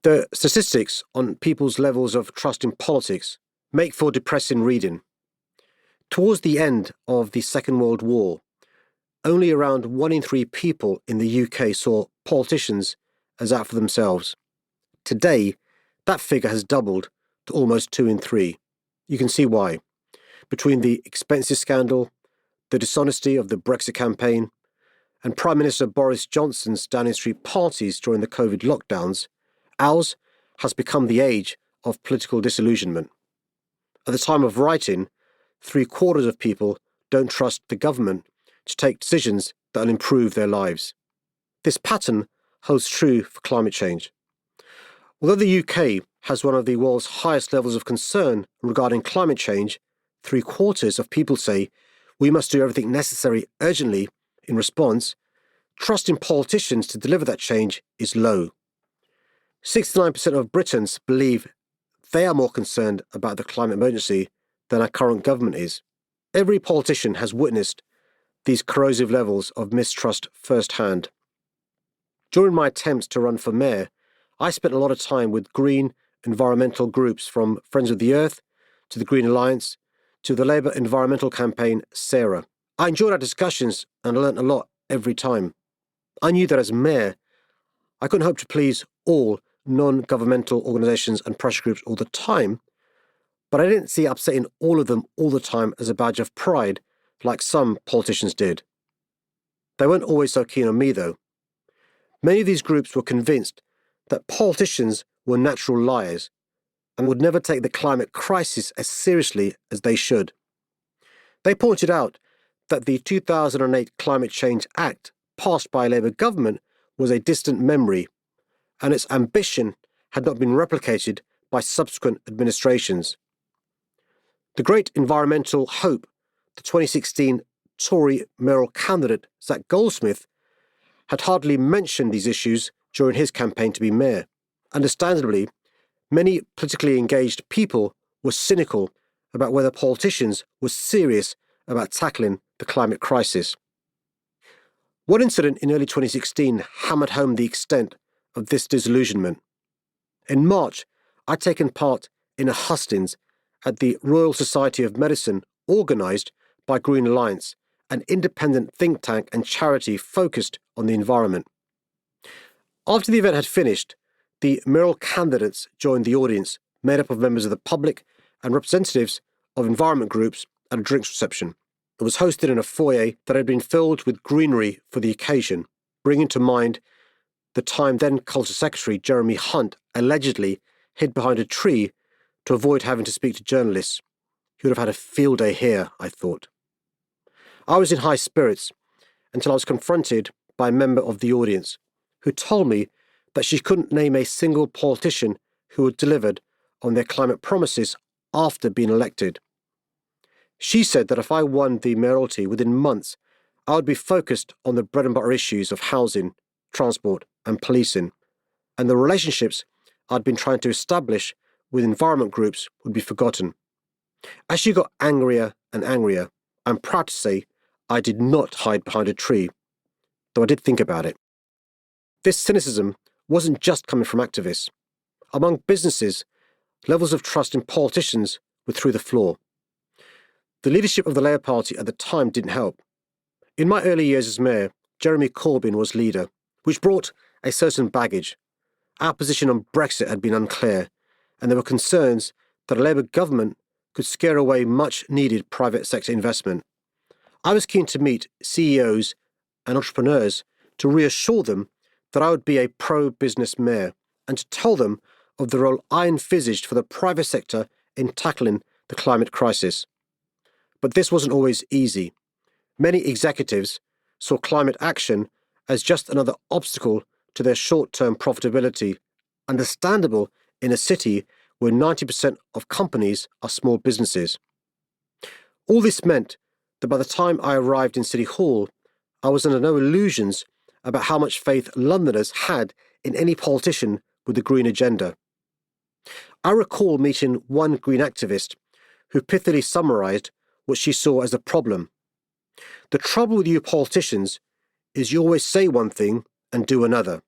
The statistics on people's levels of trust in politics make for depressing reading. Towards the end of the Second World War, only around 1 in 3 people in the UK saw politicians as out for themselves. Today, that figure has doubled to almost 2 in 3. You can see why. Between the expenses scandal, the dishonesty of the Brexit campaign, and Prime Minister Boris Johnson's Downing Street parties during the COVID lockdowns, ours has become the age of political disillusionment. At the time of writing, 3/4 of people don't trust the government to take decisions that will improve their lives. This pattern holds true for climate change. Although the UK has one of the world's highest levels of concern regarding climate change, 3/4 of people say we must do everything necessary urgently in response. Trust in politicians to deliver that change is low. 69% of Britons believe they are more concerned about the climate emergency than our current government is. Every politician has witnessed these corrosive levels of mistrust firsthand. During my attempts to run for mayor, I spent a lot of time with green environmental groups, from Friends of the Earth to the Green Alliance to the Labour environmental campaign Sarah. I enjoyed our discussions and learnt a lot every time. I knew that as mayor, I couldn't hope to please all non-governmental organisations and pressure groups all the time, but I didn't see upsetting all of them all the time as a badge of pride like some politicians did. They weren't always so keen on me, though. Many of these groups were convinced that politicians were natural liars and would never take the climate crisis as seriously as they should. They pointed out that the 2008 Climate Change Act, passed by a Labour government, was a distant memory, and its ambition had not been replicated by subsequent administrations. The great environmental hope, the 2016 Tory mayoral candidate Zac Goldsmith, had hardly mentioned these issues during his campaign to be mayor. Understandably, many politically engaged people were cynical about whether politicians were serious about tackling the climate crisis. One incident in early 2016 hammered home the extent of this disillusionment. In March, I'd taken part in a hustings at the Royal Society of Medicine, organised by Green Alliance, an independent think tank and charity focused on the environment. After the event had finished, the mayoral candidates joined the audience, made up of members of the public and representatives of environment groups, at a drinks reception. It was hosted in a foyer that had been filled with greenery for the occasion, bringing to mind the time then Culture Secretary Jeremy Hunt allegedly hid behind a tree to avoid having to speak to journalists. He would have had a field day here, I thought. I was in high spirits until I was confronted by a member of the audience who told me that she couldn't name a single politician who had delivered on their climate promises after being elected. She said that if I won the mayoralty within months, I would be focused on the bread and butter issues of housing, transport and policing, and the relationships I'd been trying to establish with environment groups would be forgotten. As she got angrier and angrier, I'm proud to say I did not hide behind a tree, though I did think about it. This cynicism wasn't just coming from activists. Among businesses, levels of trust in politicians were through the floor. The leadership of the Labour Party at the time didn't help. In my early years as mayor, Jeremy Corbyn was leader, which brought a certain baggage. Our position on Brexit had been unclear, and there were concerns that a Labour government could scare away much-needed private sector investment. I was keen to meet CEOs and entrepreneurs to reassure them that I would be a pro-business mayor and to tell them of the role I envisaged for the private sector in tackling the climate crisis. But this wasn't always easy. Many executives saw climate action as just another obstacle to their short-term profitability, understandable in a city where 90% of companies are small businesses. All this meant that by the time I arrived in City Hall, I was under no illusions about how much faith Londoners had in any politician with a green agenda. I recall meeting one green activist who pithily summarised what she saw as the problem. The trouble with you politicians is you always say one thing and do another.